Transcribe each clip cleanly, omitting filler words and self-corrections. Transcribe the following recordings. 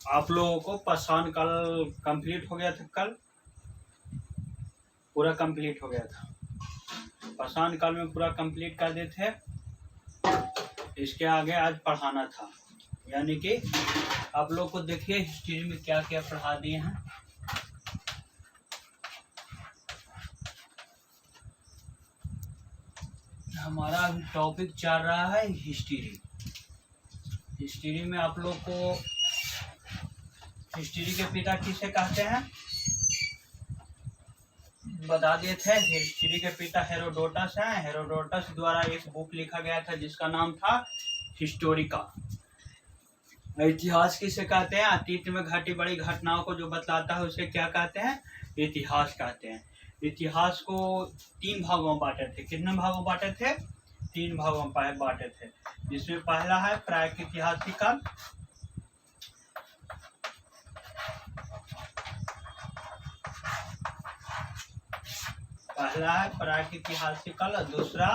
आप लोगों को पाषाण काल कंप्लीट हो गया था, कल पूरा कंप्लीट हो गया था। पाषाण काल में पूरा कंप्लीट कर देते थे। इसके आगे आज पढ़ाना था, यानी कि आप लोग को देखिए हिस्ट्री में क्या क्या पढ़ा दिए हैं। हमारा अभी टॉपिक चल रहा है हिस्ट्री। हिस्ट्री में आप लोग को हिस्ट्री के पिता किसे कहते हैं बता देते हैं। हिस्ट्री के पिता हेरोडोटस हैं। हेरोडोटस द्वारा एक बुक लिखा गया था जिसका नाम था हिस्टोरिका। इतिहास किसे कहते हैं? अतीत में घटी बड़ी घटनाओं को जो बतलाता है उसे क्या कहते हैं? इतिहास कहते हैं। इतिहास को 3 भागों में बांटे थे। कितने भागों में बांटे थे? 3 भागों में बांटे थे, जिसमें पहला है प्रागैतिहासिक काल, पहला है प्रागैतिहासिक काल और दूसरा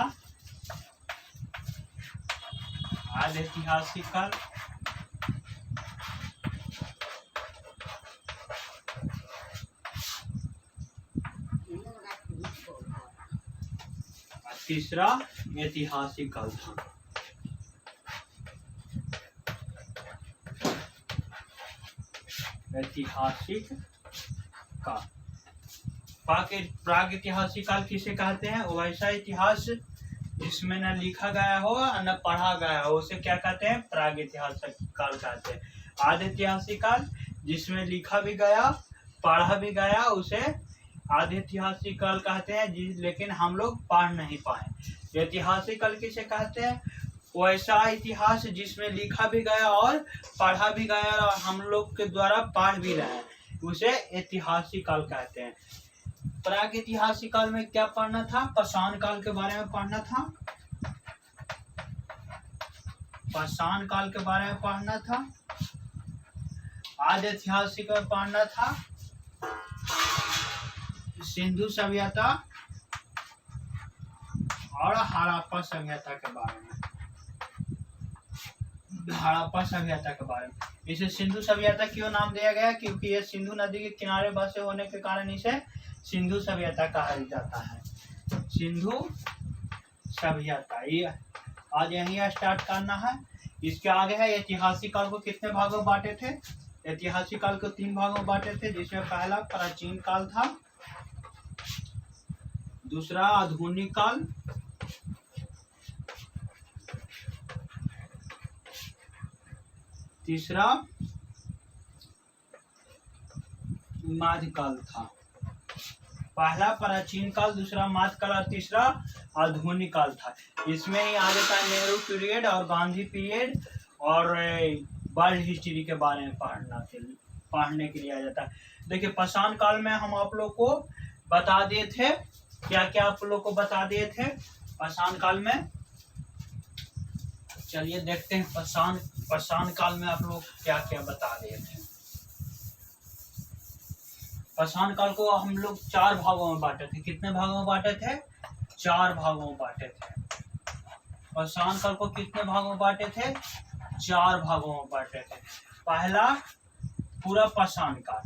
आद्यैतिहासिक काल, तीसरा ऐतिहासिक काल था। ऐतिहासिक काल। प्रागैतिहासिक काल किसे कहते हैं? वैसा इतिहास जिसमें न लिखा गया हो न पढ़ा गया हो उसे क्या कहते हैं? प्रागैतिहासिक काल कहते हैं। आद्यैतिहासिक काल जिसमें लिखा भी गया पढ़ा भी गया उसे आद्यैतिहासिक काल कहते हैं, लेकिन हम लोग पढ़ नहीं पाए। ऐतिहासिक काल किसे कहते हैं? वैसा इतिहास जिसमें लिखा भी गया और पढ़ा भी गया और हम लोग के द्वारा पढ़ भी रहे हैं उसे ऐतिहासिक काल कहते हैं। प्रागैतिहासिक काल में क्या पढ़ना था? पाषाण काल के बारे में पढ़ना था। पाषाण काल के बारे में पढ़ना था। आद्यैतिहासिक में पढ़ना था सिंधु सभ्यता और हड़प्पा सभ्यता के बारे में। हड़प्पा सभ्यता के बारे में। इसे सिंधु सभ्यता क्यों नाम दिया गया? क्योंकि ये सिंधु नदी के किनारे बसे होने के कारण इसे सिंधु सभ्यता कहा जाता है। सिंधु सभ्यता ये आज यहीं स्टार्ट करना है। इसके आगे है ऐतिहासिक काल को कितने भागों में बांटे थे? ऐतिहासिक काल को 3 भागों में बांटे थे, जिसमें पहला प्राचीन काल था, दूसरा आधुनिक काल, तीसरा मध्यकाल था। पहला प्राचीन काल, दूसरा मध्यकाल और तीसरा आधुनिक काल था। इसमें ही आ जाता है नेहरू पीरियड और गांधी पीरियड और वर्ल्ड हिस्ट्री के बारे में पढ़ने के लिए आ जाता है। देखिए पाषाण काल में हम आप लोग को बता दिए थे क्या क्या आप लोग को बता दिए थे पाषाण काल में। चलिए देखते हैं पाषाण काल में आप लोग क्या क्या बता दिए थे। पाषाण काल को हम लोग 4 भागों में बांटे थे। कितने भागों में बांटे थे? 4 भागों में बांटे थे। पाषाण काल को कितने भागों में बांटे थे? 4 भागों में बांटे थे। पहला पूरा पाषाण काल,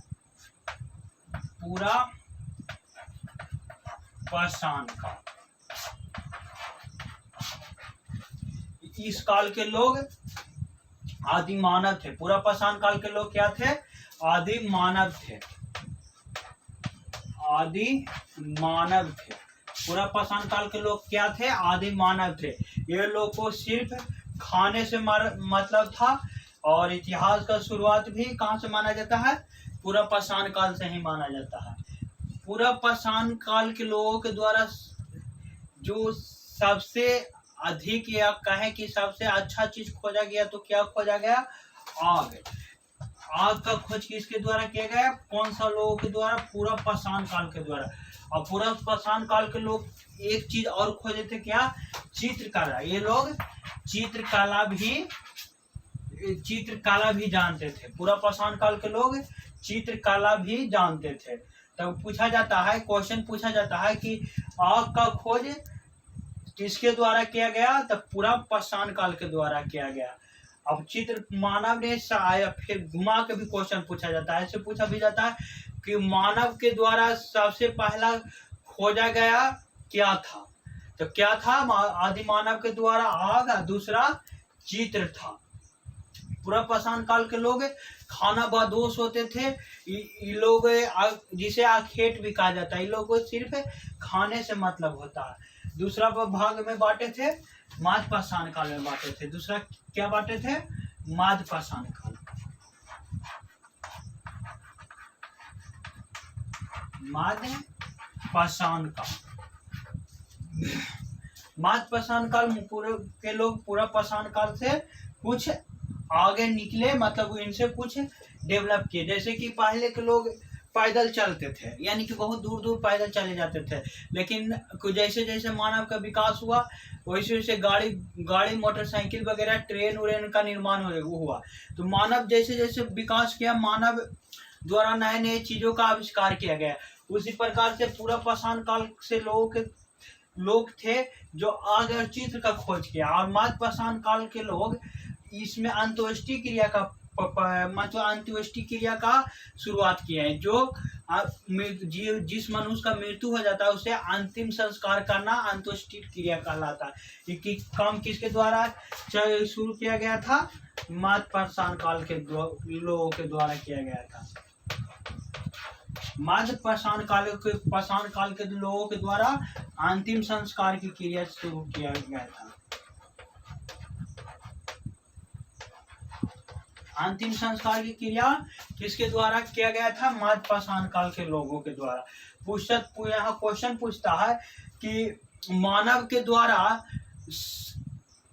पूरा पाषाण काल। इस काल के लोग आदि मानव थे। पूरा पाषाण काल के लोग क्या थे? आदि मानव थे। आदि मानव थे। पूरा पाषाण काल के लोग क्या थे? आदि मानव थे। ये लोग को सिर्फ खाने से मतलब था और इतिहास का शुरुआत भी कहाँ से माना जाता है? पूरा पाषाण काल से ही माना जाता है। पूरा पाषाण काल के लोगों के द्वारा जो सबसे अधिक या कहें कि सबसे अच्छा चीज खोजा गया तो क्या खोजा गया? आग। आग का खोज किसके द्वारा किया गया? कौन सा लोगों के द्वारा? पूरा पाषाण काल के द्वारा। और पूरा पाषाण काल के लोग एक चीज और खोजे थे, क्या? चित्रकला। ये लोग चित्रकला भी जानते थे। पूरा पाषाण काल के लोग चित्रकला भी जानते थे। तब पूछा जाता है, क्वेश्चन पूछा जाता है कि आग का खोज किसके द्वारा किया गया? तब पूरा पाषाण काल के द्वारा किया गया। अब चित्र मानव ने फिर घुमा के भी क्वेश्चन पूछा जाता है, ऐसे पूछा भी जाता है कि मानव के द्वारा सबसे पहला खोजा गया क्या था। तो क्या था? आदि मानव के द्वारा आग, दूसरा चित्र था। पूरा पाषाण काल के लोग खाना बदोश होते थे। ये लोग जिसे आखेट भी कहा जाता है, ये लोग को सिर्फ खाने से मतलब होता है। दूसरा भाग में बांटे थे, मध्य पाषाण काल में बांटे थे। दूसरा क्या बांटे थे? मध्य पाषाण काल। मध्य पाषाण काल, मध्य पाषाण काल पूरे के लोग पूरा पाषाण काल से कुछ आगे निकले, मतलब इनसे कुछ डेवलप किए। जैसे कि पहले के लोग पैदल चलते थे, यानी कि बहुत दूर दूर पैदल चले जाते थे, लेकिन जैसे जैसे मानव का विकास हुआ वैसे वैसे गाड़ी मोटरसाइकिल वगैरह, ट्रेन उरेन का निर्माण हुआ। तो मानव जैसे जैसे विकास किया, मानव द्वारा नए नए चीजों का आविष्कार किया गया। उसी प्रकार से पूरा पाषाण काल से लोग थे जो आग और चित्र का खोज किया। और मध्य पाषाण काल के लोग इसमें अंत्येष्टि क्रिया का मतलब अंत्येष्टि क्रिया का शुरुआत किया है। जो जिस मनुष्य का मृत्यु हो जाता है उसे अंतिम संस्कार करना अंत्येष्टि क्रिया कहलाता है। कि काम किसके द्वारा शुरू किया गया था? मध्य पाषाण काल के लोगों के द्वारा किया गया था। मध्य पाषाण काल के लोगों के द्वारा अंतिम संस्कार की क्रिया शुरू किया गया था। अंतिम संस्कार की क्रिया किसके द्वारा किया गया था? मध्य पाषाण काल के लोगों के द्वारा। यहाँ क्वेश्चन पूछता है कि मानव के द्वारा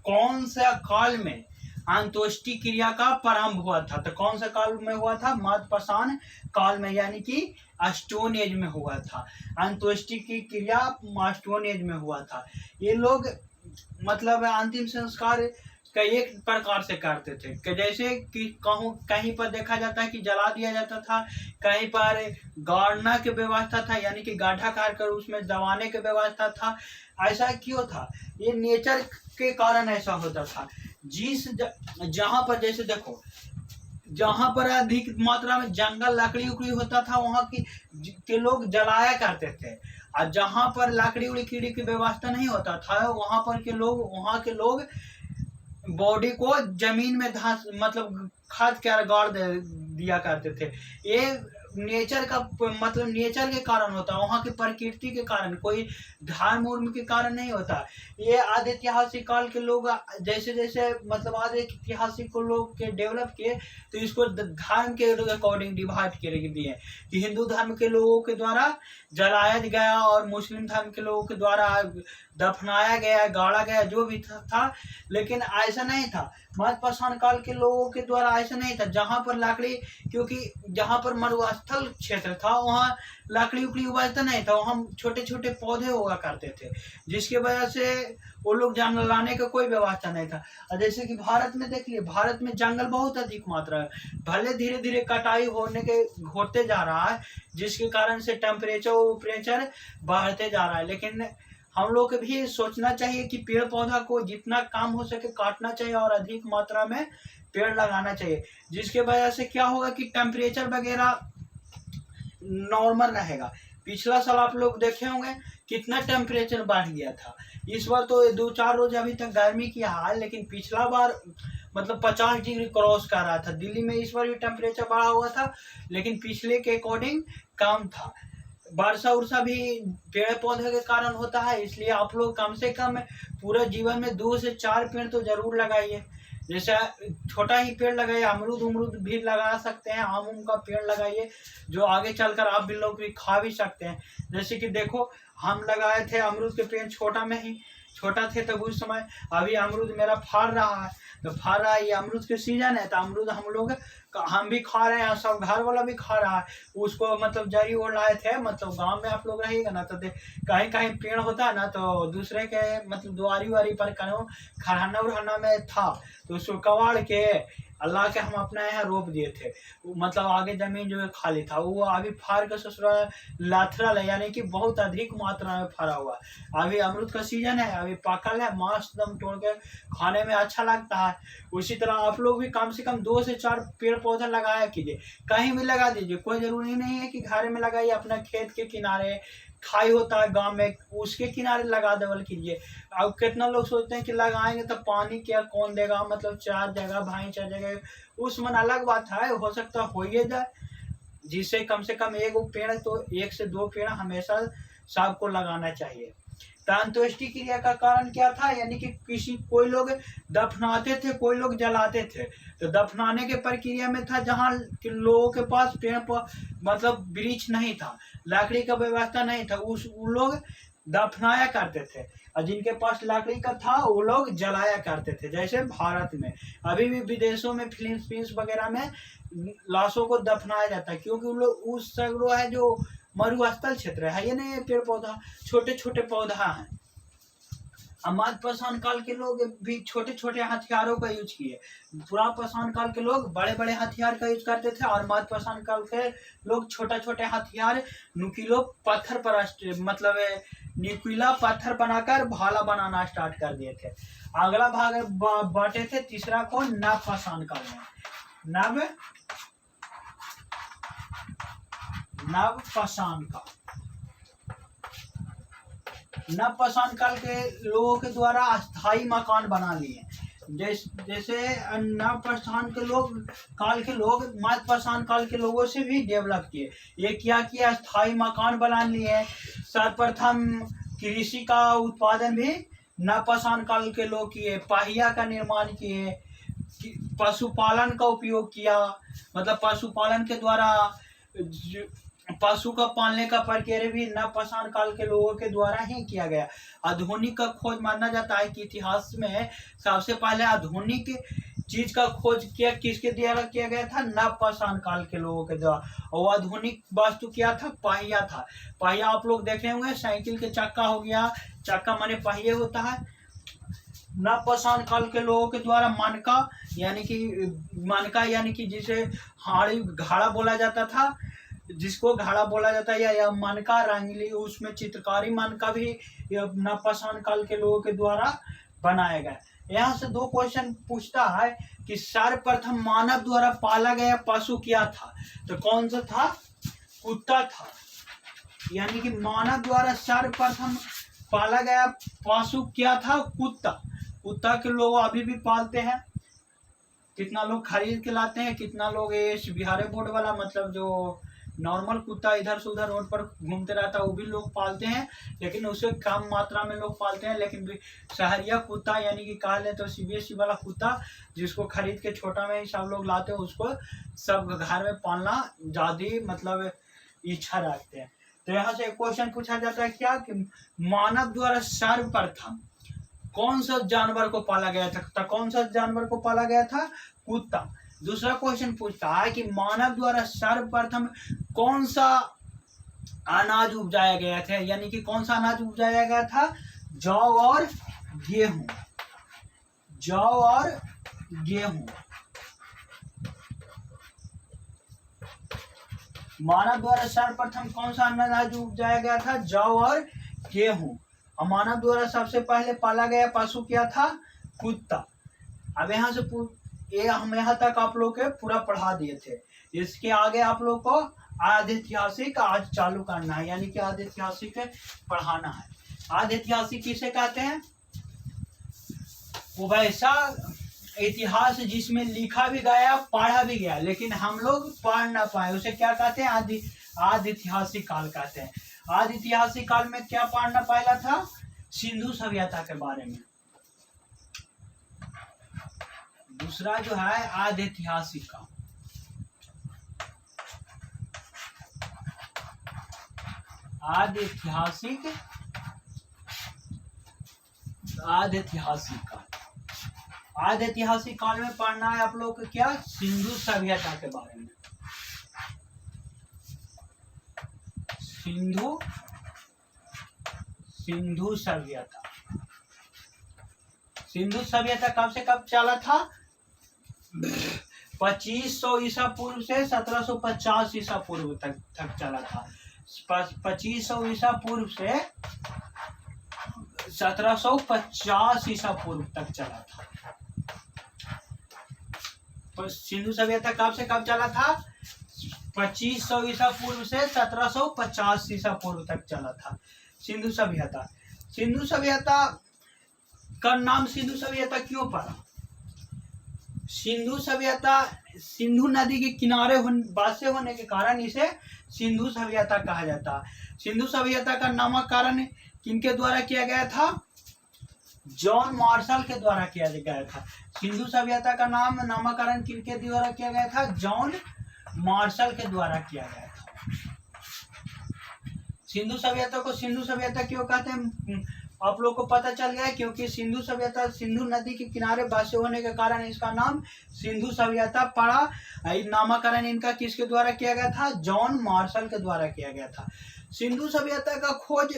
कौन सा काल में अंत्येष्टि क्रिया का प्रारंभ हुआ था? तो कौन सा काल में हुआ था? मध्य पाषाण काल में, यानी कि स्टोन एज में हुआ था। अंत्येष्टि की क्रिया स्टोन एज में हुआ था। ये लोग मतलब अंतिम संस्कार कई एक प्रकार से करते थे। कि जैसे कि कहीं पर देखा जाता है कि जला दिया जाता था, कहीं पर गाड़ना की व्यवस्था था, यानी कि गड्ढा कर उसमें दबाने की व्यवस्था था। ऐसा क्यों था? ये नेचर के कारण ऐसा होता था। जहाँ पर जैसे देखो, जहाँ पर अधिक मात्रा में जंगल लकड़ी उकड़ी होता था वहाँ के लोग जलाया करते थे। और जहाँ पर लकड़ी उड़ी की व्यवस्था नहीं होता था वहाँ के लोग बॉडी को जमीन में मतलब खाद के गाड़ दिया करते थे। ये नेचर का मतलब नेचर के कारण होता, वहाँ की प्रकृति के कारण, कोई धर्म उर्म के कारण नहीं होता। ये आदि ऐतिहासिक काल के लोग जैसे जैसे मतलब आदि ऐतिहासिक लोग के डेवलप किए तो इसको धर्म के अकॉर्डिंग डिवाइड कर दिए कि हिंदू धर्म के लोगों के द्वारा जलाया गया और मुस्लिम धर्म के लोगों के द्वारा दफनाया गया, गाड़ा गया, जो भी था। लेकिन ऐसा नहीं था। मध्य पाषाण काल के लोगों के द्वारा ऐसा नहीं था। जहाँ पर लकड़ी, क्योंकि जहाँ पर मरुस्थल क्षेत्र था वहाँ लकड़ी उकड़ी उगाता नहीं था, वहाँ छोटे छोटे पौधे उगा करते थे, जिसकी वजह से वो लोग जंगल लाने का कोई व्यवस्था नहीं था। और जैसे कि भारत में देख लिए, भारत में जंगल बहुत अधिक मात्रा है, भले धीरे धीरे कटाई होते जा रहा है, जिसके कारण से टेम्परेचर बढ़ते जा रहा है। लेकिन हम लोग को भी सोचना चाहिए कि पेड़ पौधा को जितना कम हो सके काटना चाहिए और अधिक मात्रा में पेड़ लगाना चाहिए, जिसके वजह से क्या होगा कि टेम्परेचर वगैरह नॉर्मल रहेगा। पिछला साल आप लोग देखे होंगे कितना टेम्परेचर बढ़ गया था। इस बार तो 2-4 रोज अभी तक गर्मी की हाल, लेकिन पिछला बार मतलब 50 डिग्री क्रॉस कर रहा था। दिल्ली में इस बार भी टेम्परेचर बढ़ा हुआ था, लेकिन पिछले के अकॉर्डिंग कम था। वर्षा उर्षा भी पेड़ पौधे के कारण होता है, इसलिए आप लोग कम से कम पूरे जीवन में 2 से 4 पेड़ तो जरूर लगाइए। जैसे छोटा ही पेड़ लगाइए, अमरूद भी लगा सकते हैं, आम का पेड़ लगाइए, जो आगे चलकर आप भी लोग भी खा भी सकते हैं। जैसे कि देखो, हम लगाए थे अमरूद के पेड़ छोटा थे तब उस समय। अभी अमरूद मेरा फल रहा है, तो फल रहा है, ये अमरूद के सीजन है, तो अमरूद हम भी खा रहे हैं, सब घर वाला भी खा रहा है। उसको मतलब जड़ी ओढ़ लाए थे, मतलब गांव में आप लोग रहिएगा ना तो कहीं कहीं पेड़ होता है ना, तो दूसरे के मतलब दुआरी वारी पर खरहना उरहना में था, तो उसको कबाड़ के अल्लाह के हम अपना यहाँ रोप दिए थे, मतलब आगे जमीन जो है खाली था, वो अभी फाड़ के ससुरा लाथरल है, यानी कि बहुत अधिक मात्रा में फरा हुआ है। अभी अमरूद का सीजन है, अभी पकल है, मस्त दम तोड़ के खाने में अच्छा लगता है। उसी तरह आप लोग भी कम से कम 2 से 4 पेड़ पौधा लगाया कीजिए, कहीं भी लगा दीजिए, कोई जरूरी नहीं है कि घर में लगाइए, अपना खेत के किनारे, खाई होता है गांव में उसके किनारे लगा देवल कीजिए। अब कितना लोग सोचते हैं कि लगाएंगे तो पानी क्या कौन देगा, मतलब 4 जगह भाई 4 जगह, उस मन अलग बात है, हो सकता हो ही जाए, जिससे कम से कम एक पेड़ तो 1 से 2 पेड़ हमेशा सबको लगाना चाहिए। तो अंत्येष्टि क्रिया का कारण क्या था, यानी कि कोई लोग दफनाते थे, कोई लोग जलाते थे। तो दफनाने के प्रक्रिया में था जहाँ लोगों के पास पेड़ पर मतलब वृक्ष नहीं था, लकड़ी का व्यवस्था नहीं था, उन लोग दफनाया करते थे, और जिनके पास लकड़ी का था वो लोग जलाया करते थे। जैसे भारत में अभी भी विदेशों में फिलीपींस वगैरह में लाशों को दफनाया जाता है, क्योंकि उन लोग उस सगरो है जो मरुस्थल क्षेत्र है, ये नहीं पेड़ पौधा, छोटे छोटे पौधा हैं। मध्य पाषाण काल के लोग भी छोटे छोटे हथियारों का यूज किए, पुरान पाषाण काल के लोग बड़े बड़े हथियार का यूज करते थे, और मध्य पाषाण काल के लोग छोटा छोटे हथियार नुकीलो पत्थर पर मतलब नुकीला पत्थर बनाकर भाला बनाना स्टार्ट कर दिए थे। अगला भाग बांटे थे तीसरा को नव पाषाण काल में, नव पाषाण काल। नव पाषाण काल के लोगों के द्वारा अस्थाई मकान बना लिए, जैसे नव पाषाण के लोग काल के लोग मध्य पाषाण काल के लोगों से भी डेवलप किए। ये क्या किया, अस्थाई मकान बना लिए। सर्वप्रथम कृषि का उत्पादन भी नव पाषाण काल के लोग किए, पहिया का निर्माण किए, पशुपालन का उपयोग किया, मतलब पशुपालन के द्वारा पशु का पालने का प्रक्रिया भी नव पाषाण काल के लोगों के द्वारा ही किया गया। आधुनिक का खोज माना जाता है कि इतिहास में सबसे पहले आधुनिक चीज का खोज किसके द्वारा किया गया था, नव पाषाण काल के लोगों के द्वारा। और आधुनिक वस्तु क्या था, पहिया था। पहिया आप लोग देखे होंगे, साइकिल के चक्का हो गया, चक्का माने पहिए होता है। नव पाषाण काल के लोगों के द्वारा मनका यानी कि जिसे हाड़ी घाड़ा बोला जाता था, जिसको घाड़ा बोला जाता है, या मनका रंगली, उसमें चित्रकारी मनका भी नव पाषाण काल के लोगों के द्वारा बनाया गया। यहाँ से 2 क्वेश्चन पूछता है कि सर्वप्रथम मानव द्वारा पाला गया पशु क्या था, तो कौन सा था, कुत्ता था। यानी कि मानव द्वारा सर्वप्रथम पाला गया पशु क्या था, कुत्ता। कुत्ता के लोग अभी भी पालते हैं, कितना लोग खरीद के लाते हैं, कितना लोग ये बिहारी बोर्ड वाला, मतलब जो नॉर्मल कुत्ता इधर से उधर रोड पर घूमते रहता है, वो भी लोग पालते हैं, लेकिन उससे कम मात्रा में लोग पालते हैं। लेकिन शहरिया कुत्ता यानी कि कहा लें तो सीबीएसई वाला कुत्ता, जिसको खरीद के छोटा में ही सब लोग लाते हैं, उसको सब घर में पालना ज्यादा मतलब इच्छा रखते हैं। तो यहाँ से एक क्वेश्चन पूछा जाता है क्या, कि मानव द्वारा सर्वप्रथम कौन सा जानवर को पाला गया था, कौन सा जानवर को पाला गया था, कुत्ता। दूसरा क्वेश्चन पूछता है कि मानव द्वारा सर्वप्रथम कौन सा अनाज उपजाया गया था, यानी कि कौन सा अनाज उपजाया गया था, जौ और गेहूं। जौ और गेहूं। मानव द्वारा सर्वप्रथम कौन सा अनाज उपजाया गया था, जौ और गेहूं। और मानव द्वारा सबसे पहले पाला गया पशु क्या था, कुत्ता। अब यहाँ से हम यहाँ तक आप लोग के पूरा पढ़ा दिए थे। इसके आगे आप लोग को आधि ऐतिहासिक आज चालू करना है, यानी कि आधि ऐतिहासिक पढ़ाना है। आधि ऐतिहासिक किसे कहते हैं, वो वैसा इतिहास जिसमें लिखा भी गया, पढ़ा भी गया, लेकिन हम लोग पढ़ ना पाए, उसे क्या कहते हैं, आधि ऐतिहासिक काल कहते हैं। आधि ऐतिहासिक काल में क्या पढ़ना पहला था, सिंधु सभ्यता के बारे में। दूसरा जो है आधि ऐतिहासिक काल। आधि ऐतिहासिक काल। आधि ऐतिहासिक काल में पढ़ना है आप लोग को क्या, सिंधु सभ्यता के बारे में। सिंधु सभ्यता। सिंधु सभ्यता कब से कब चला था, 2500 ईसा पूर्व से 1750 ईसा पूर्व तक चला था। 2500 ईसा पूर्व से 1750 ईसा पूर्व तक चला था। तो सिंधु सभ्यता कब से कब चला था? 2500 ईसा पूर्व से 1750 ईसा पूर्व तक चला था सिंधु सभ्यता। सिंधु सभ्यता का नाम सिंधु सभ्यता क्यों पड़ा? सिंधु सभ्यता सिंधु नदी के किनारे बसे होने के कारण इसे सिंधु सभ्यता कहा जाता। सिंधु सभ्यता का नामकरण किनके द्वारा किया गया था? जॉन मार्शल के द्वारा किया गया था। सिंधु सभ्यता का नामकरण किनके द्वारा किया गया था? जॉन मार्शल के द्वारा किया गया था। सिंधु सभ्यता को सिंधु सभ्यता क्यों कहते हैं? आप लोग को पता चल गया, क्योंकि सिंधु सभ्यता सिंधु नदी के किनारे बसे होने के कारण इसका नाम सिंधु सभ्यता पड़ा। नामकरण इनका किसके द्वारा किया गया था? जॉन मार्शल के द्वारा किया गया था। सिंधु सभ्यता का खोज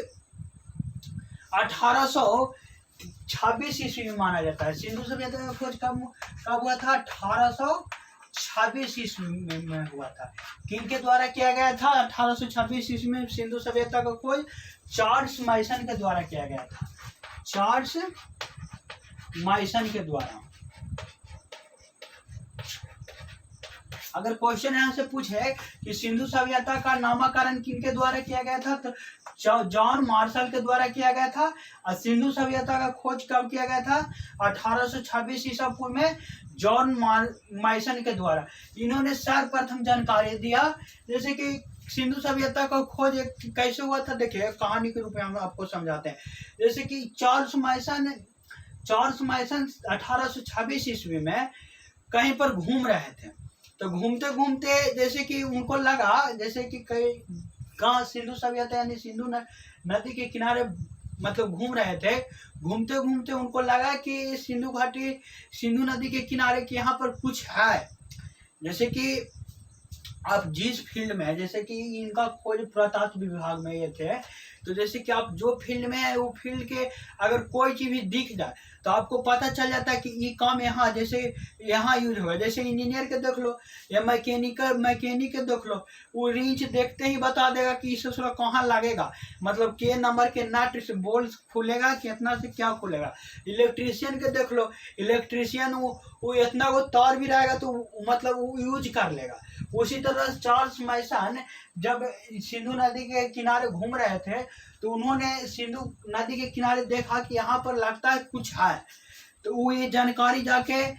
1826 ईस्वी में माना जाता है। सिंधु सभ्यता का खोज कब हुआ था? 1826 ईस्वी में हुआ था। किनके द्वारा किया गया था? 1826 ईस्वी में सिंधु सभ्यता का खोज चार्ल्स माइसन के द्वारा किया गया था। चार्ल्स माइसन के द्वारा। अगर क्वेश्चन यहाँ से पूछे कि सिंधु सभ्यता का नामकरण किनके द्वारा किया गया था, तो जॉन मार्शल के द्वारा किया गया था। और सिंधु सभ्यता का खोज कब किया गया था? 1826 ईसा पूर्व में जॉन माइसन के द्वारा। इन्होंने सर्वप्रथम जानकारी दिया। जैसे कि सिंधु सभ्यता का खोज कैसे हुआ था, देखिए कहानी के रूप में हम आपको समझाते हैं। जैसे कि चार्ल्स माइसन 1826 ईस्वी में कहीं पर घूम रहे थे। तो घूमते घूमते जैसे कि उनको लगा, जैसे कि कई गांव सिंधु सभ्यता यानी सिंधु नदी के किनारे मतलब घूम रहे थे। घूमते घूमते उनको लगा कि सिंधु नदी के किनारे के यहाँ पर कुछ है। जैसे कि आप जिस फील्ड में, जैसे कि इनका खोज पुरातत्व विभाग में ये थे, तो जैसे कि आप जो फील्ड में है वो फील्ड के अगर कोई चीज भी दिख जाए तो आपको पता चल जाता है कि ये काम यहाँ जैसे यहाँ यूज हुआ। जैसे इंजीनियर के देख लो या मैकेनिक के देख लो, वो रिंच देखते ही बता देगा कि इसे थोड़ा कहाँ लगेगा, मतलब के नंबर के नट से बोल्ट खुलेगा, कितना से क्या खुलेगा। इलेक्ट्रीशियन के देख लो, इलेक्ट्रीशियन वो इतना वो तार भी रहेगा तो मतलब वो यूज कर लेगा। उसी तरह चार्ल्स माइसन जब सिंधु नदी के किनारे घूम रहे थे तो उन्होंने सिंधु नदी के किनारे देखा कि यहाँ पर लगता है कुछ है। तो वो ये जानकारी जाके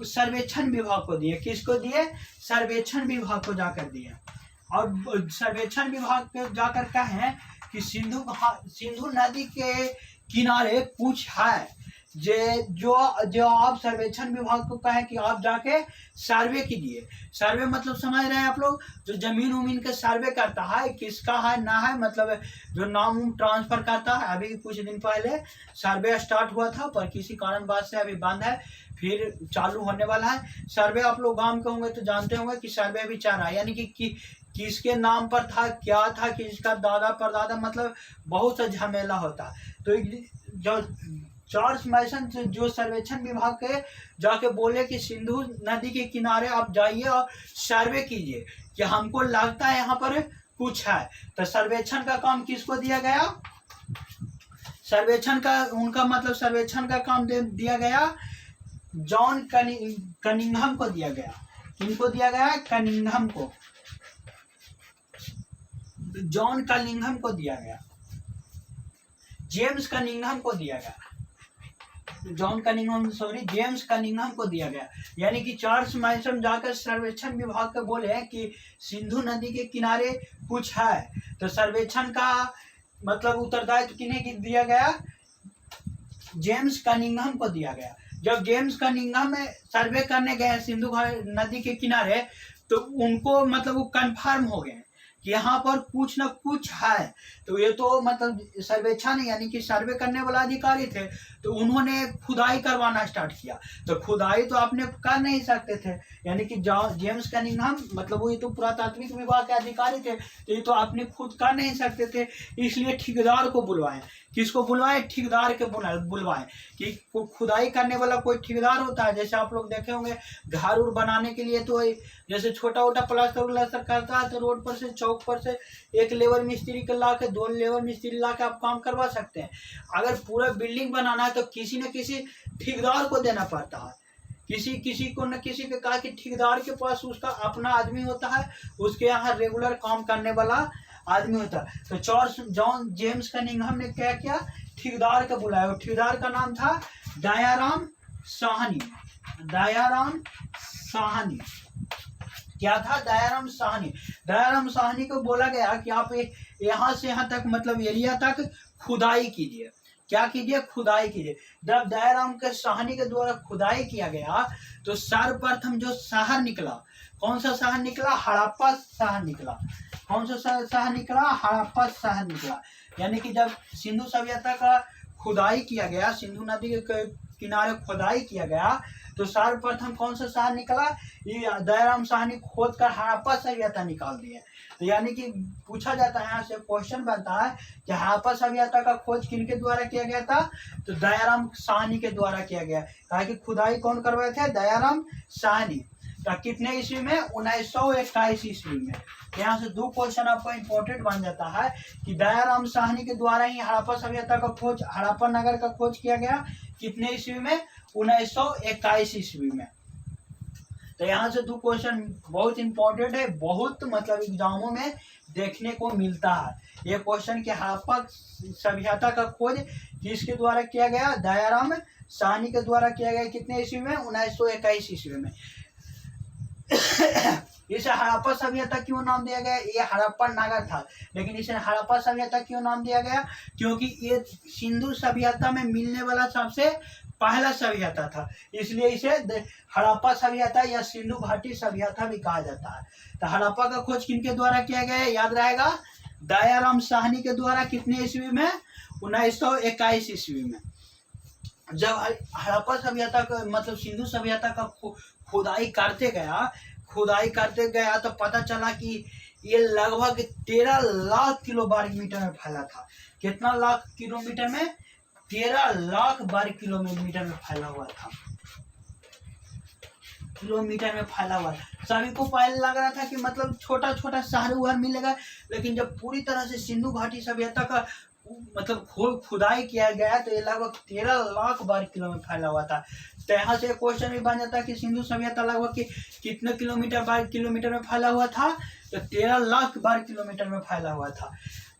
सर्वेक्षण विभाग को दिए। किसको दिए? सर्वेक्षण विभाग को जाकर दिए। और सर्वेक्षण विभाग को जाकर कहें कि सिंधु नदी के किनारे कुछ है। जो आप सर्वेक्षण विभाग को कहें कि आप जाके सर्वे कीजिए। सर्वे मतलब समझ रहे हैं आप लोग, जो जमीन उमीन के सर्वे करता है, किसका है ना है, मतलब जो नाम ट्रांसफर करता है। अभी कुछ दिन पहले सर्वे स्टार्ट हुआ था पर किसी कारणवश से अभी बंद है, फिर चालू होने वाला है। सर्वे आप लोग गांव के होंगे तो जानते होंगे कि सर्वे अभी चल रहा है, यानी कि किसके नाम पर था, क्या था, किसका दादा परदादा, मतलब बहुत सा झमेला होता। तो जो चार्ल्स माइसन जो सर्वेक्षण विभाग के जाके बोले कि सिंधु नदी के किनारे आप जाइए और सर्वे कीजिए कि हमको लगता है यहाँ पर कुछ है। तो सर्वेक्षण का काम किसको दिया गया? सर्वेक्षण का काम दिया गया जॉन कनिंघम को दिया गया। किनको दिया गया? कनिंघम को, जॉन कनिंघम को दिया गया, जेम्स कनिंघम को दिया गया, जेम्स कनिंघम को दिया गया। यानी कि चार्ल्स माइसन जाकर सर्वेक्षण विभाग को बोले कि सिंधु नदी के किनारे कुछ है। तो सर्वेक्षण का मतलब उत्तरदायित्व किन्हें दिया गया? जेम्स कनिंघम को दिया गया। जब जेम्स कनिंघम सर्वे करने गए सिंधु नदी के किनारे तो उनको मतलब वो कंफर्म हो गए कि यहाँ पर कुछ न कुछ है। तो ये तो मतलब सर्वेक्षण नहीं, यानी कि सर्वे करने वाला अधिकारी थे, तो उन्होंने खुदाई करवाना स्टार्ट किया। तो खुदाई तो आपने कर नहीं सकते थे, यानी कि जेम्स कनिंघम मतलब वो ये तो पुरातात्विक विभाग के अधिकारी थे, तो ये तो आपने खुद कर नहीं सकते थे, इसलिए ठेकेदार को बुलवाएं। किसको बुलवाएं? ठेकेदार के बुलवाएं। कि खुदाई करने वाला कोई ठेकेदार होता है, जैसे आप लोग देखे होंगे घर उर बनाने के लिए तो जैसे छोटा मोटा प्लास्टर व्लास्टर करता है, तो रोड पर से चौक पर से एक लेबर मिस्त्री को ला के, 2 लेबर मिस्त्री ला के आप काम करवा सकते हैं। अगर पूरा बिल्डिंग बनाना है तो किसी न किसी ठेकेदार को देना पड़ता है, किसी को न किसी के कहा कि ठेकेदार के पास उसका अपना आदमी होता है, उसके यहाँ रेगुलर काम करने वाला आदमी होता है। तो चार्ल्स जॉन जेम्स कनिंघम ने क्या किया? ठेकेदार को बुलाया। ठेकेदार का नाम था दयाराम साहनी। दयाराम साहनी क्या था? दयाराम साहनी। दयाराम साहनी को बोला गया कि आप यहाँ से यहाँ तक मतलब एरिया तक खुदाई कीजिए। क्या कीजिए? खुदाई कीजिए। जब दयाराम के साहनी के द्वारा खुदाई किया गया तो सर्वप्रथम जो शहर निकला, कौन सा शहर निकला? हड़प्पा शहर निकला। कौन सा शहर निकला? हड़प्पा शहर निकला। यानी कि जब सिंधु सभ्यता का खुदाई किया गया, सिंधु नदी के किनारे खुदाई किया गया, तो सर्वप्रथम कौन सा शहर निकला? ये दयाराम साहनी खोद कर हड़प्पा सभ्यता निकाल दिए। तो यानी कि पूछा जाता है, यहाँ से क्वेश्चन बनता है कि हड़प्पा सभ्यता का खोज किनके द्वारा किया गया था? तो दयाराम साहनी के द्वारा किया गया। कहा कि खुदाई कौन करवाए थे? दयाराम साहनी। तो कितने ईस्वी में? 1921 ईस्वी में। यहाँ से 2 क्वेश्चन आपका इंपॉर्टेंट बन जाता है कि दयाराम साहनी के द्वारा ही हड़प्पा सभ्यता का खोज, हड़प्पा नगर का खोज किया गया। कितने ईस्वी में? 1921 ईस्वी में। तो यहाँ से 2 क्वेश्चन बहुत इंपॉर्टेंट है, बहुत मतलब एग्जामों में देखने को मिलता है। ये क्वेश्चन कि हड़प्पा सभ्यता का खोज किसके द्वारा किया गया? दयाराम साहनी के द्वारा किया गया। कितने ईस्वी में? 1921 ईस्वी में। इसे हड़प्पा सभ्यता क्यों नाम दिया गया? ये हड़प्पा नगर था, लेकिन इसे हड़प्पा सभ्यता क्यों नाम दिया गया? क्योंकि ये सिंधु सभ्यता में मिलने वाला सबसे पहला सभ्यता था, इसलिए इसे हड़प्पा सभ्यता या सिंधु घाटी सभ्यता भी कहा जाता है। तो हड़प्पा का खोज किनके द्वारा किया गया? याद रहेगा, दयाराम साहनी के द्वारा। कितने ईस्वी में? 1921 ईस्वी में। जब हड़प्पा सभ्यता का मतलब सिंधु सभ्यता का खुदाई करते गया तो पता चला कि ये लगभग 13 लाख किलो वर्ग मीटर में फैला था। कितना लाख किलोमीटर में? 13 लाख वर्ग किलोमीटर में फैला हुआ था। किलोमीटर में फैला हुआ था। सभी को पहले लग रहा था कि मतलब छोटा छोटा शहर उहर मिलेगा, लेकिन जब पूरी तरह से सिंधु घाटी सभ्यता का मतलब खुदाई किया गया तो ये लगभग 13 लाख वर्ग किलो में फैला हुआ था। तो यहाँ से क्वेश्चन भी बन जाता है कि सिंधु सभ्यता लगभग कितने किलोमीटर वर्ग किलोमीटर में फैला हुआ था? तो 13 लाख वर्ग किलोमीटर में फैला हुआ था।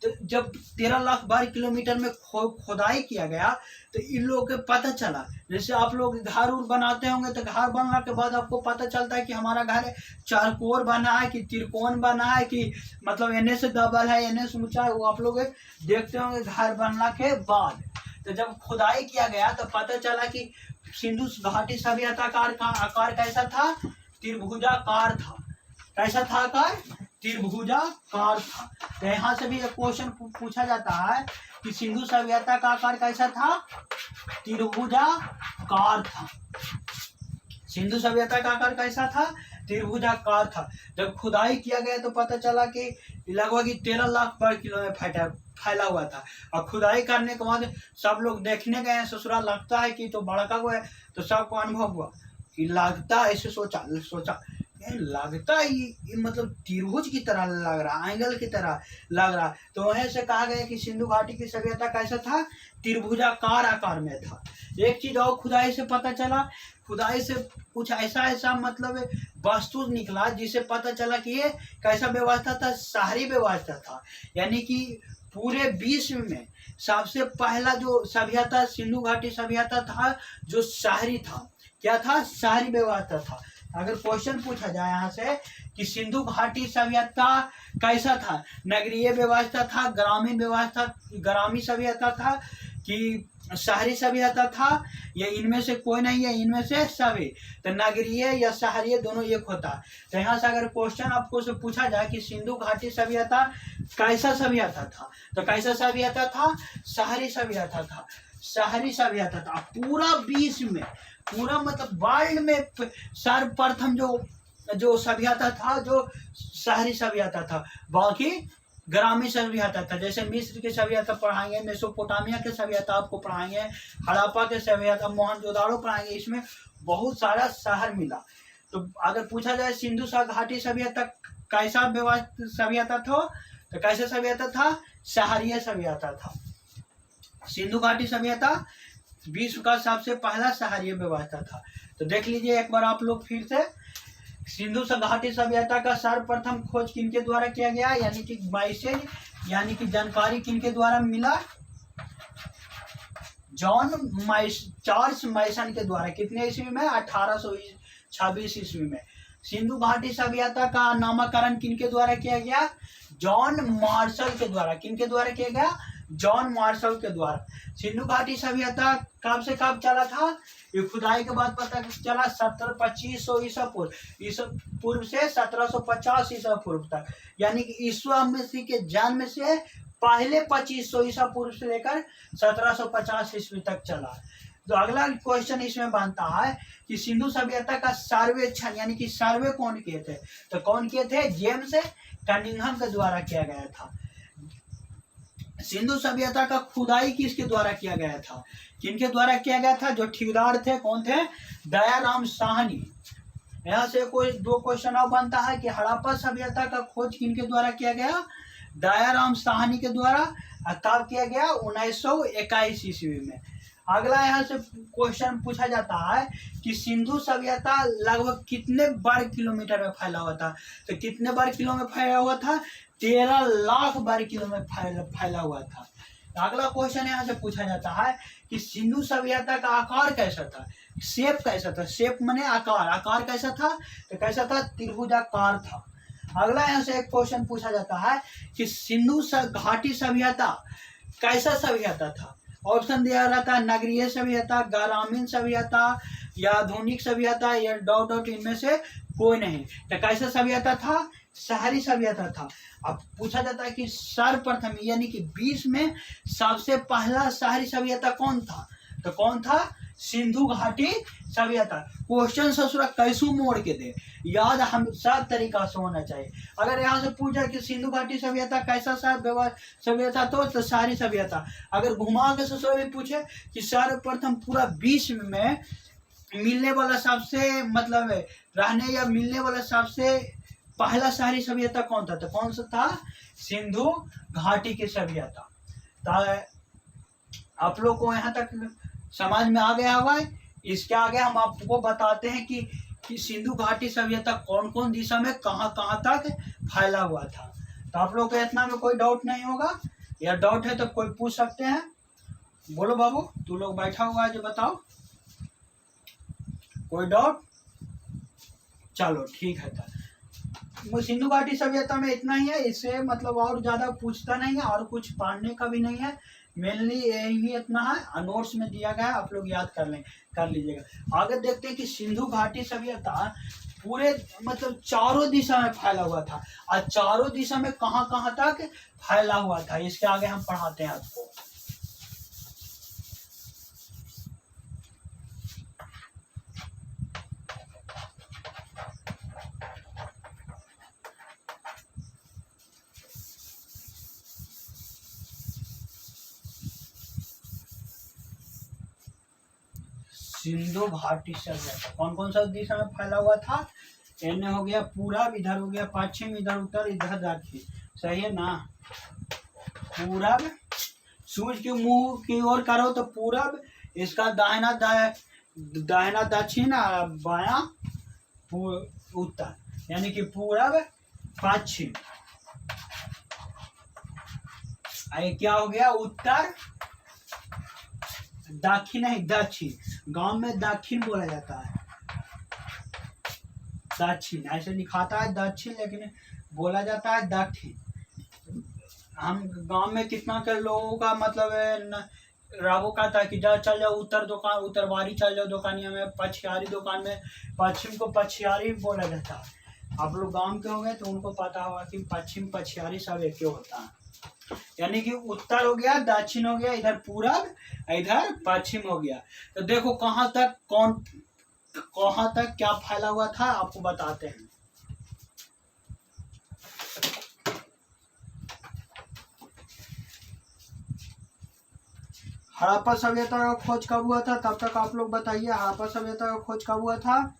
तो जब 13 लाख वर्ग किलोमीटर में खुदाई किया गया तो इन लोगों को पता चला, जैसे आप लोग घर उर बनाते होंगे तो घर बनने के बाद आपको पता चलता है कि हमारा घर चौकोर बना है कि त्रिकोण बना है कि मतलब एने से डबल है, एने से ऊंचा है, वो आप लोग देखते होंगे घर बनने के बाद। तो जब खुदाई किया गया तो पता चला कि सिंधु घाटी सभ्यता का आकार कैसा था? त्रिभुजाकार था। कैसा था आकार? त्रिभुजाकार था। तो यहाँ से भी एक क्वेश्चन पूछा जाता है कि सिंधु सभ्यता का आकार कैसा था? त्रिभुजाकार था। सिंधु सभ्यता का आकार कैसा था? त्रिभुजाकार था। जब खुदाई किया गया तो पता चला कि लगभग 13 लाख वर्ग किलो में फैला हुआ था। और खुदाई करने के बाद सब लोग देखने गए, ससुराल लगता है कि तो बड़का हुआ है, तो सबको अनुभव हुआ कि लगता ऐसे सोचा लगता है ये मतलब त्रिभुज की तरह लग रहा, एंगल की तरह लग रहा। तो वहीं से कहा गया कि सिंधु घाटी की सभ्यता कैसा था? त्रिभुजाकार आकार में था। एक चीज और खुदाई से पता चला, खुदाई से कुछ ऐसा मतलब वस्तु निकला जिसे पता चला कि ये कैसा व्यवस्था था? शहरी व्यवस्था था। यानी कि पूरे विश्व में सबसे पहला जो सभ्यता सिंधु घाटी सभ्यता था जो शहरी था। क्या था? शहरी व्यवस्था था। अगर क्वेश्चन पूछा जाए यहाँ से कि सिंधु घाटी सभ्यता कैसा था? नगरीय व्यवस्था था, ग्रामीण व्यवस्था, ग्रामीण सभ्यता था कि शहरी सभ्यता था या इनमें से कोई नहीं है, इनमें से सभी। तो नगरीय या शहरी दोनों एक होता है। तो यहाँ से अगर क्वेश्चन आपको से पूछा जाए कि सिंधु घाटी सभ्यता कैसा सभ्यता था, तो कैसा सभ्यता था? शहरी सभ्यता था, शहरी सभ्यता था। पूरा विश्व में, पूरा मतलब वर्ल्ड में सर्वप्रथम जो सभ्यता था जो शहरी सभ्यता था। बाकी ग्रामीण सभ्यता था, जैसे मिस्र की सभ्यता पढ़ाएंगे, मेसोपोटामिया की सभ्यता आपको पढ़ाएंगे, हड़प्पा के सभ्यता, मोहनजोदाड़ो पढ़ाएंगे। इसमें बहुत सारा शहर मिला। तो अगर पूछा जाए सिंधु घाटी सभ्यता कैसा सभ्यता था, तो कैसे सभ्यता था? शहरीय सभ्यता था। सिंधु घाटी सभ्यता विश्व का सबसे पहला शहरीय व्यवस्था था। तो देख लीजिए एक बार आप लोग फिर से, सिंधु घाटी सभ्यता का सर्वप्रथम खोज किनके द्वारा किया गया, यानी कि मैसेज यानी कि जानकारी किनके द्वारा मिला? चार्ल्स मैसन के द्वारा। कितने ईस्वी में? 1826 ईस्वी में। सिंधु घाटी सभ्यता का नामकरण किनके द्वारा किया गया? जॉन मार्शल के द्वारा। किनके द्वारा किया गया? जॉन मार्शल के द्वारा। सिंधु घाटी सभ्यता कब से कब चला था? ये खुदाई के बाद पता चला 2500 ईसा पूर्व से 1750 ईसा पूर्व तक, यानी कि ईसा मसीह के जन्म से पहले 2500 ईसा पूर्व से लेकर 1750 ईस्वी तक चला। तो अगला क्वेश्चन इसमें बनता है कि सिंधु सभ्यता का सर्वेक्षण यानी कि सर्वे कौन किए थे? तो कौन किए थे? जेम्स कनिंघम के द्वारा किया गया था। सिंधु सभ्यता का खुदाई किसके द्वारा किया गया था? किनके द्वारा किया गया था? जो ठेकेदार थे, कौन थे? दयाराम साहनी। यहाँ से कोई दो क्वेश्चन और बनता है कि हड़प्पा सभ्यता का खोज किनके द्वारा किया गया? दयाराम साहनी के द्वारा। कब किया गया? 1921 ईस्वी में। अगला यहाँ से क्वेश्चन पूछा जाता है कि सिंधु सभ्यता लगभग कितने वर्ग किलोमीटर में फैला हुआ था? तो कितने वर्ग किलो में फैला हुआ था? 13 लाख वर्ग किलो में फैला हुआ था। अगला क्वेश्चन यहाँ से पूछा जाता है कि सिंधु सभ्यता का आकार कैसा था? शेप कैसा था? शेप माने आकार, आकार कैसा था? तो कैसा था? त्रिभुजाकार था। अगला यहाँ से एक क्वेश्चन पूछा जाता है कि सिंधु घाटी सभ्यता कैसा सभ्यता था? ऑप्शन दिया रहता है नगरीय सभ्यता, ग्रामीण सभ्यता या आधुनिक सभ्यता या डॉट डॉट, इनमें से कोई नहीं। तो कैसा सभ्यता था? शहरी सभ्यता था। अब पूछा जाता है कि सर्वप्रथम यानी कि विश्व में सबसे पहला शहरी सभ्यता कौन था? तो कौन था? सिंधु घाटी सभ्यता। क्वेश्चन ससुरा कैसू मोड़ के दे, याद हम सब तरीका से होना चाहिए। अगर यहाँ से पूछा कि सिंधु घाटी सभ्यता कैसा सभ्यता तो शहरी सभ्यता। अगर घुमा के ससुरा भी पूछे कि सर्वप्रथम पूरा विश्व में मिलने वाला सबसे मतलब रहने या मिलने वाला सबसे पहला शहरी सभ्यता कौन था? तो कौन सा था? सिंधु घाटी की सभ्यता। तो आप लोग को यहाँ तक समझ में आ गया होगा। इसके आगे हम आपको बताते हैं कि सिंधु घाटी सभ्यता कौन कौन दिशा में कहाँ कहाँ तक फैला हुआ था। तो आप लोग को इतना में कोई डाउट नहीं होगा, या डाउट है तो कोई पूछ सकते हैं। बोलो बाबू, तू लोग बैठा हुआ है जो बताओ, कोई डाउट? चलो ठीक है। तो सिंधु घाटी सभ्यता में इतना ही है, इससे मतलब और ज्यादा पूछता नहीं है और कुछ पढ़ने का भी नहीं है। मेनली यही इतना है, नोट्स में दिया गया है, आप लोग याद कर लीजिएगा। आगे देखते हैं कि सिंधु घाटी सभ्यता पूरे मतलब चारों दिशा में फैला हुआ था, और चारों दिशा में कहाँ कहाँ तक फैला हुआ था, इसके आगे हम पढ़ाते हैं आपको। सिंधु घाटी सभ्यता कौन कौन सा दिशा में फैला हुआ था? एने हो गया पूरब, इधर हो गया पश्चिम, इधर उत्तर, इधर दक्षिण। सही है ना? पूरब, सूर्य के मुंह की ओर करो तो पूरब, इसका दाहिना दक्षिण, बायां उत्तर, यानी कि पूरब पश्चिम। क्या हो गया? उत्तर दक्षिण नहीं, दक्षिण। गांव में दक्षिण बोला जाता है, दक्षिण ऐसे लिखाता है दक्षिण, लेकिन बोला जाता है दक्षिण। हम गांव में कितना के लोगों का मतलब रावो कहता है कि जा चल जाओ उत्तर दुकान, उत्तरवारी चल जाओ दुकानिया में, पछियारी दुकान में। पश्चिम को पछियारी बोला जाता है। आप लोग गांव के होंगे तो उनको पता होगा कि पश्चिम पछियारी सब एक होता है। यानी कि उत्तर हो गया, दक्षिण हो गया, इधर पूरब, इधर पश्चिम हो गया। तो देखो कहाँ तक क्या फैला हुआ था आपको बताते हैं। हड़प्पा सभ्यता का खोज कब हुआ था? तब तक आप लोग बताइए, हड़प्पा सभ्यता का खोज कब हुआ था?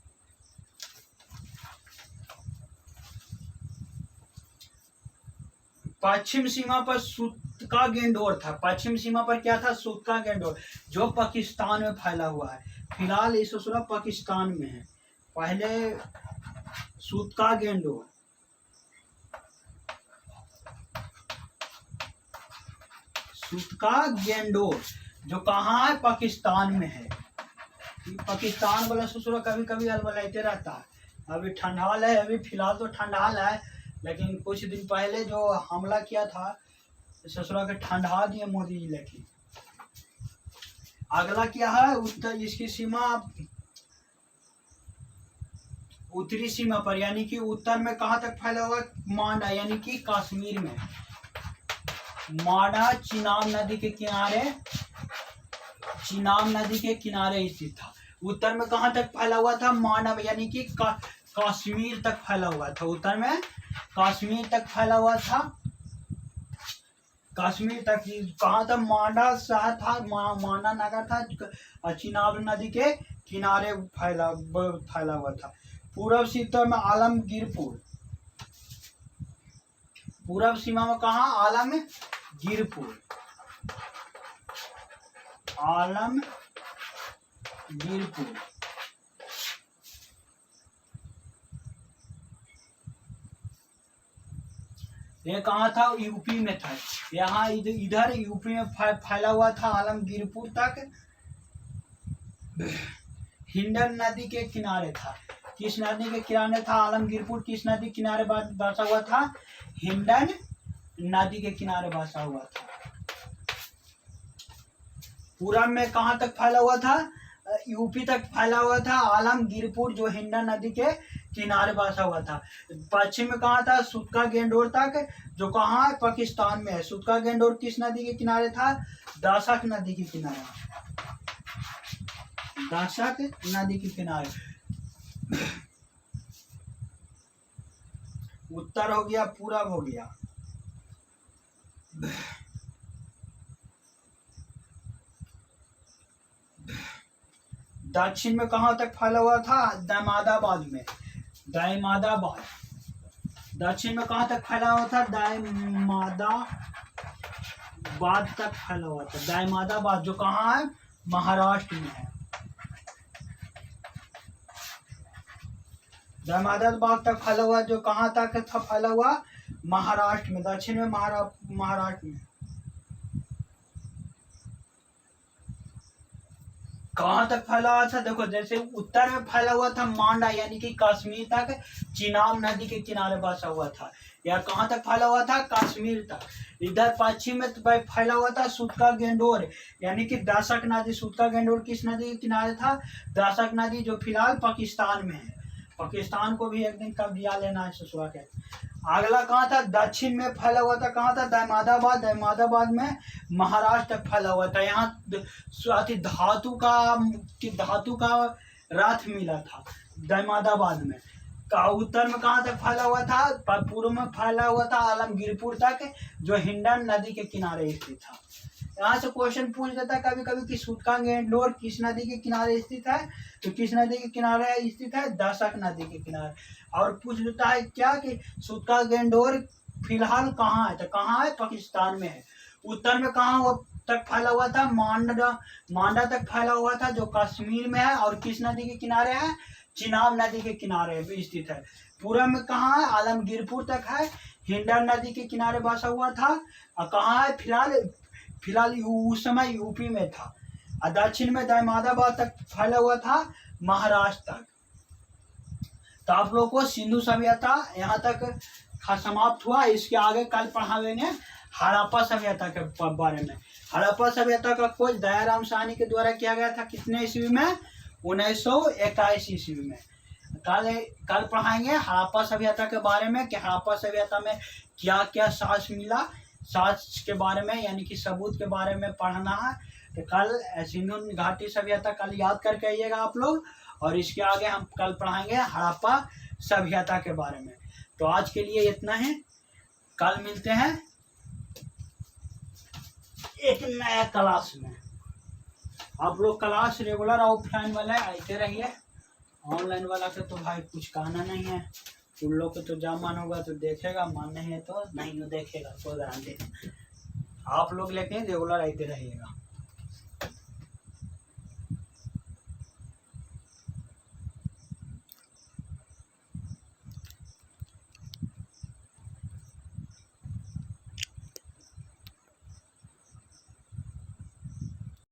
पश्चिम सीमा पर सूत का गेंडोर था। पश्चिम सीमा पर क्या था? सूत का गेंडोर, जो पाकिस्तान में फैला हुआ है। फिलहाल इस पाकिस्तान में है। पहले सूत का गेंडोर, सूत का गेंडोर जो कहाँ है? पाकिस्तान में है। पाकिस्तान वाला ससुरा कभी कभी अलबलाते रहता है। अभी ठंडाल है, अभी फिलहाल तो ठंडाल है, लेकिन कुछ दिन पहले जो हमला किया था ससुरा के ठंडा दिए मोदी जी। लेकिन अगला क्या है? उत्तर, इसकी सीमा उत्तरी सीमा पर, यानी कि उत्तर में कहाँ तक फैला हुआ? मांडा, यानी कि कश्मीर में। मांडा चिनाब नदी के किनारे, चिनाब नदी के किनारे स्थित था। उत्तर में कहाँ तक फैला हुआ था? मांडा, यानी कि कश्मीर तक फैला हुआ था। उत्तर में कश्मीर तक फैला हुआ था। कश्मीर तक कहाँ था? मांडा शहर था, मांडा नगर था, चिनाब नदी के किनारे फैला हुआ था। पूर्व सीमा में आलमगीरपुर, पूर्व सीमा में कहाँ? आलमगीरपुर, आलमगीरपुर। ये कहाँ था? यूपी में था। यहाँ इधर यूपी में फैला हुआ था आलमगीरपुर तक। हिंडन नदी के किनारे था। किस नदी के किनारे था आलमगीरपुर? किस नदी के किनारे बसा हुआ था? हिंडन नदी के किनारे बसा हुआ था। पूरब में कहाँ तक फैला हुआ था? यूपी तक फैला हुआ था आलमगीरपुर, जो हिंडन नदी के किनारे बसा हुआ था। पश्चिम में कहाँ था? सूतका गेंडोर तक, जो कहाँ है? पाकिस्तान में है। सूतका गेंडोर किस नदी के किनारे था? दासक नदी के किनारे, दासक नदी के किनारे। उत्तर हो गया, पूरब हो गया। दक्षिण में कहाँ तक फैला हुआ था? दामादाबाद में, दामादाबाद। दक्षिण में कहाँ तक फैला हुआ था? दामादाबाद तक फैला हुआ था। दामादाबाद जो कहाँ है? महाराष्ट्र में है। दामादाबाद तक फैला हुआ, जो कहाँ तक था फैला हुआ? महाराष्ट्र में, दक्षिण में, महाराष्ट्र में। कहाँ तक फैला हुआ था? देखो, जैसे उत्तर में फैला हुआ था मांडा, यानी कि कश्मीर तक, चिनाब नदी के किनारे बसा हुआ था। या कहाँ तक फैला हुआ था? कश्मीर तक। इधर पश्चिम में फैला हुआ था सूतका गेंडोर, यानी कि दासक नदी। सूतका गेंडोर किस नदी के किनारे था? दासक नदी, जो फिलहाल पाकिस्तान में है। पाकिस्तान को भी एक दिन कब्जा लेना है ससुरा के। अगला कहाँ था? दक्षिण में फैला हुआ था। कहाँ था? दामादाबाद। दामादाबाद में महाराष्ट्र तक फैला हुआ था। यहाँ धातु का रथ मिला था दामादाबाद में। उत्तर में कहाँ तक फैला हुआ था? पूर्व में फैला हुआ था आलमगीरपुर तक, जो हिंडन नदी के किनारे स्थित था। यहाँ से क्वेश्चन पूछ देता है कभी कभी कि सूतका गेंडोर किस नदी के किनारे स्थित है? तो किस नदी के किनारे स्थित है? दासक नदी के किनारे। और पूछ देता है क्या कि सूतका गेंडोर फिलहाल कहाँ है? तो कहाँ है? पाकिस्तान में है। उत्तर में कहाँ तक फैला हुआ था? मांडा तक फैला हुआ था, जो कश्मीर में है। और किस नदी के किनारे है? चिनाब नदी के किनारे स्थित है। पूर्व में कहाँ है? आलमगीरपुर तक है, हिंडन नदी के किनारे बसा हुआ था। और कहाँ है? फिलहाल उस समय यूपी में था। और दक्षिण में दामादाबाद तक फैला हुआ था, महाराष्ट्र तक। तो आप लोगों को सिंधु सभ्यता यहाँ तक समाप्त हुआ। इसके आगे कल पढ़ाएंगे हड़प्पा सभ्यता के बारे में। हड़प्पा सभ्यता का खोज दयाराम साहनी के द्वारा किया गया था कितने ईस्वी में? 1921 ईस्वी में। कल पढ़ाएंगे हड़प्पा सभ्यता के बारे में कि हड़प्पा सभ्यता में क्या क्या साक्ष्य मिला, साक्ष्य के बारे में यानी कि सबूत के बारे में पढ़ना है। तो कल सिंधु घाटी सभ्यता कल याद करके आइएगा आप लोग, और इसके आगे हम कल पढ़ाएंगे हड़प्पा सभ्यता के बारे में। तो आज के लिए इतना ही, कल मिलते हैं एक नया क्लास में। आप लोग क्लास रेगुलर ऑफलाइन वाला आते रहिए, ऑनलाइन वाला के तो भाई कुछ कहना नहीं है। उन लोग को तो जब मन होगा तो देखेगा, मन नहीं है तो नहीं देखेगा, कोई गारंटी नहीं। आप लोग लेके रेगुलर आते रहिएगा।